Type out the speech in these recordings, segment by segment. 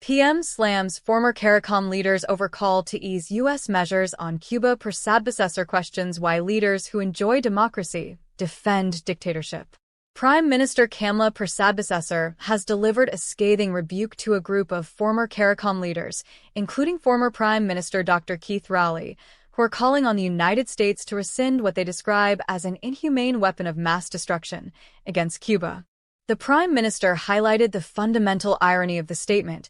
PM slams former Caricom leaders over call to ease U.S. measures on Cuba. Persad-Bissessar questions why leaders who enjoy democracy defend dictatorship. Prime Minister Kamla Persad-Bissessar has delivered a scathing rebuke to a group of former Caricom leaders, including former Prime Minister Dr. Keith Rowley, who are calling on the United States to rescind what they describe as an inhumane weapon of mass destruction against Cuba. The Prime Minister highlighted the fundamental irony of the statement,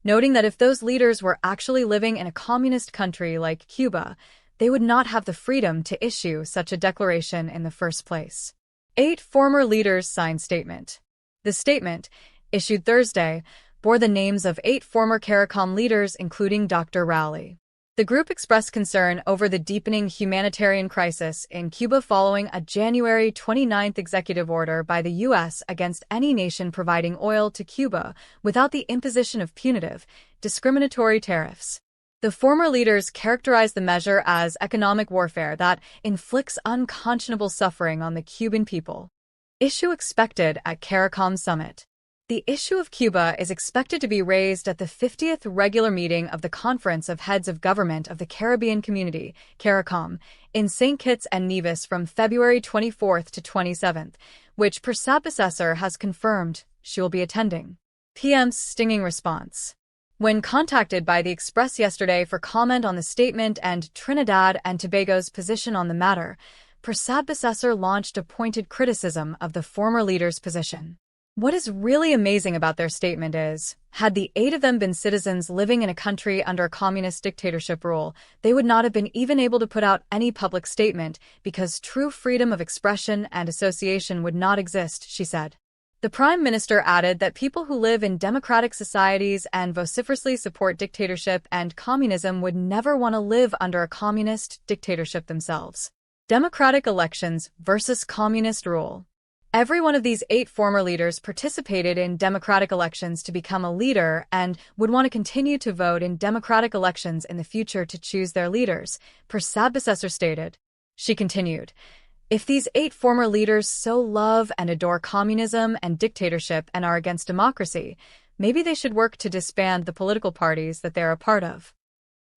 noting that if those leaders were actually living in a communist country like Cuba, they would not have the freedom to issue such a declaration in the first place. 8 former leaders signed statement. The statement, issued Thursday, bore the names of 8 former Caricom leaders, including Dr. Rowley. The group expressed concern over the deepening humanitarian crisis in Cuba following a January 29 executive order by the U.S. against any nation providing oil to Cuba without the imposition of punitive, discriminatory tariffs. The former leaders characterized the measure as economic warfare that inflicts unconscionable suffering on the Cuban people. Issue expected at Caricom Summit. The issue of Cuba is expected to be raised at the 50th regular meeting of the Conference of Heads of Government of the Caribbean Community, Caricom, in St. Kitts and Nevis from February 24 to 27, which Persad-Bissessar has confirmed she will be attending. PM's stinging response. When contacted by the Express yesterday for comment on the statement and Trinidad and Tobago's position on the matter, Persad-Bissessar launched a pointed criticism of the former leader's position. What is really amazing about their statement is, had the 8 of them been citizens living in a country under a communist dictatorship rule, they would not have been even able to put out any public statement because true freedom of expression and association would not exist, she said. The Prime Minister added that people who live in democratic societies and vociferously support dictatorship and communism would never want to live under a communist dictatorship themselves. Democratic elections versus communist rule. Every one of these 8 former leaders participated in democratic elections to become a leader and would want to continue to vote in democratic elections in the future to choose their leaders, Persad-Bissessar stated. She continued, if these 8 former leaders so love and adore communism and dictatorship and are against democracy, maybe they should work to disband the political parties that they are a part of.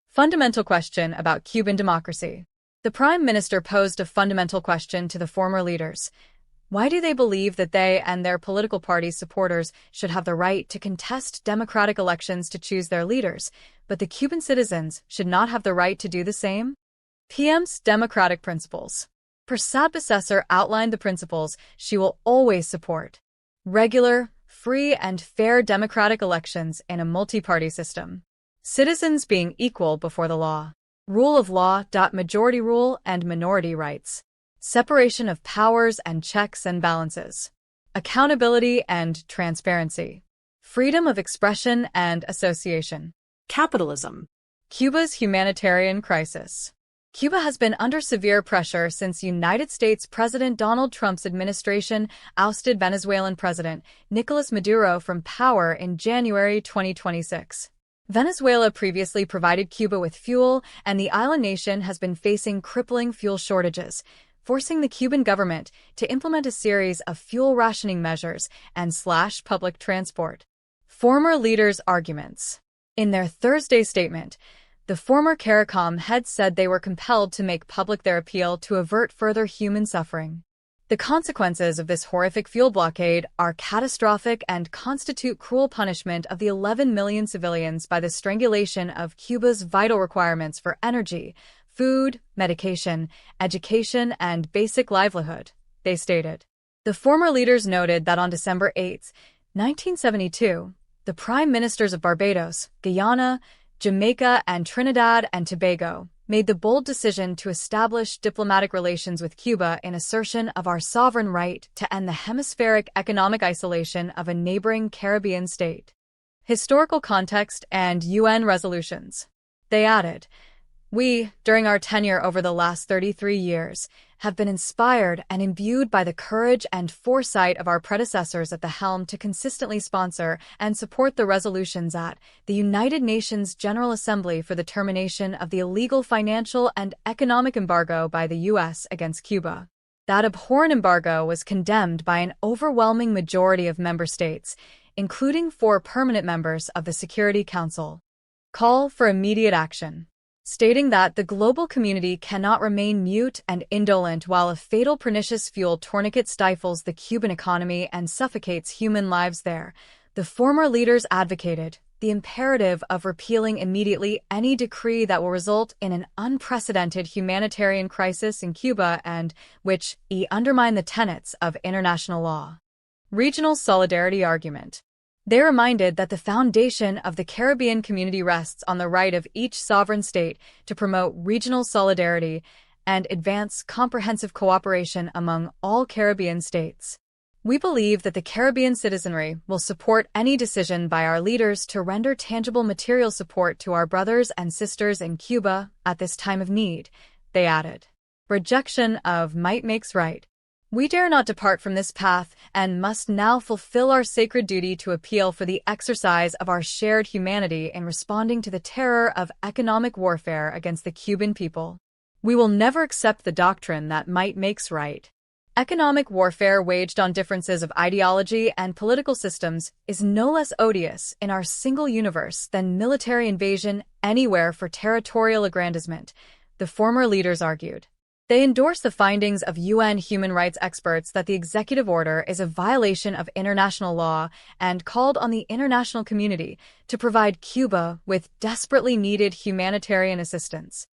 Fundamental question about Cuban democracy. The Prime Minister posed a fundamental question to the former leaders. Why do they believe that they and their political party supporters should have the right to contest democratic elections to choose their leaders, but the Cuban citizens should not have the right to do the same? PM's democratic principles. Persad-Bissessar outlined the principles she will always support. Regular, free, and fair democratic elections in a multi-party system. Citizens being equal before the law. Rule of law. Majority rule and minority rights. Separation of powers and checks and balances. Accountability and transparency. Freedom of expression and association. Capitalism. Cuba's humanitarian crisis. Cuba has been under severe pressure since United States President Donald Trump's administration ousted Venezuelan President Nicolas Maduro from power in January 2026. Venezuela previously provided Cuba with fuel, and the island nation has been facing crippling fuel shortages, forcing the Cuban government to implement a series of fuel rationing measures and slash public transport. Former leaders' arguments. In their Thursday statement, the former Caricom heads said they were compelled to make public their appeal to avert further human suffering. The consequences of this horrific fuel blockade are catastrophic and constitute cruel punishment of the 11 million civilians by the strangulation of Cuba's vital requirements for energy, food, medication, education, and basic livelihood, they stated. The former leaders noted that on December 8, 1972, the prime ministers of Barbados, Guyana, Jamaica, and Trinidad and Tobago made the bold decision to establish diplomatic relations with Cuba in assertion of our sovereign right to end the hemispheric economic isolation of a neighboring Caribbean state. Historical context and UN resolutions. They added, we, during our tenure over the last 33 years, have been inspired and imbued by the courage and foresight of our predecessors at the helm to consistently sponsor and support the resolutions at the United Nations General Assembly for the termination of the illegal financial and economic embargo by the U.S. against Cuba. That abhorrent embargo was condemned by an overwhelming majority of member states, including 4 permanent members of the Security Council. Call for immediate action, stating that the global community cannot remain mute and indolent while a fatal pernicious fuel tourniquet stifles the Cuban economy and suffocates human lives there. The former leaders advocated the imperative of repealing immediately any decree that will result in an unprecedented humanitarian crisis in Cuba and which undermine the tenets of international law. Regional solidarity argument. They reminded that the foundation of the Caribbean community rests on the right of each sovereign state to promote regional solidarity and advance comprehensive cooperation among all Caribbean states. We believe that the Caribbean citizenry will support any decision by our leaders to render tangible material support to our brothers and sisters in Cuba at this time of need, they added. Rejection of might makes right. We dare not depart from this path and must now fulfill our sacred duty to appeal for the exercise of our shared humanity in responding to the terror of economic warfare against the Cuban people. We will never accept the doctrine that might makes right. Economic warfare waged on differences of ideology and political systems is no less odious in our single universe than military invasion anywhere for territorial aggrandizement, the former leaders argued. They endorsed the findings of UN human rights experts that the executive order is a violation of international law and called on the international community to provide Cuba with desperately needed humanitarian assistance.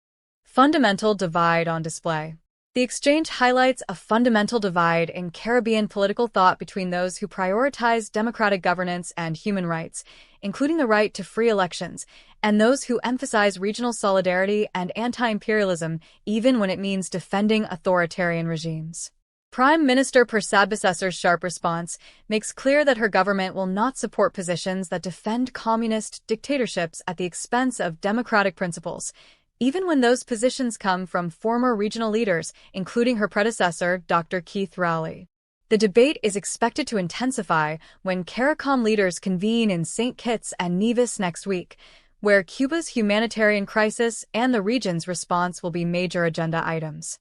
Fundamental divide on display. The exchange highlights a fundamental divide in Caribbean political thought between those who prioritize democratic governance and human rights, including the right to free elections, and those who emphasize regional solidarity and anti-imperialism, even when it means defending authoritarian regimes. Prime Minister Persad-Bissessar's sharp response makes clear that her government will not support positions that defend communist dictatorships at the expense of democratic principles, even when those positions come from former regional leaders, including her predecessor, Dr. Keith Rowley. The debate is expected to intensify when Caricom leaders convene in St. Kitts and Nevis next week, where Cuba's humanitarian crisis and the region's response will be major agenda items.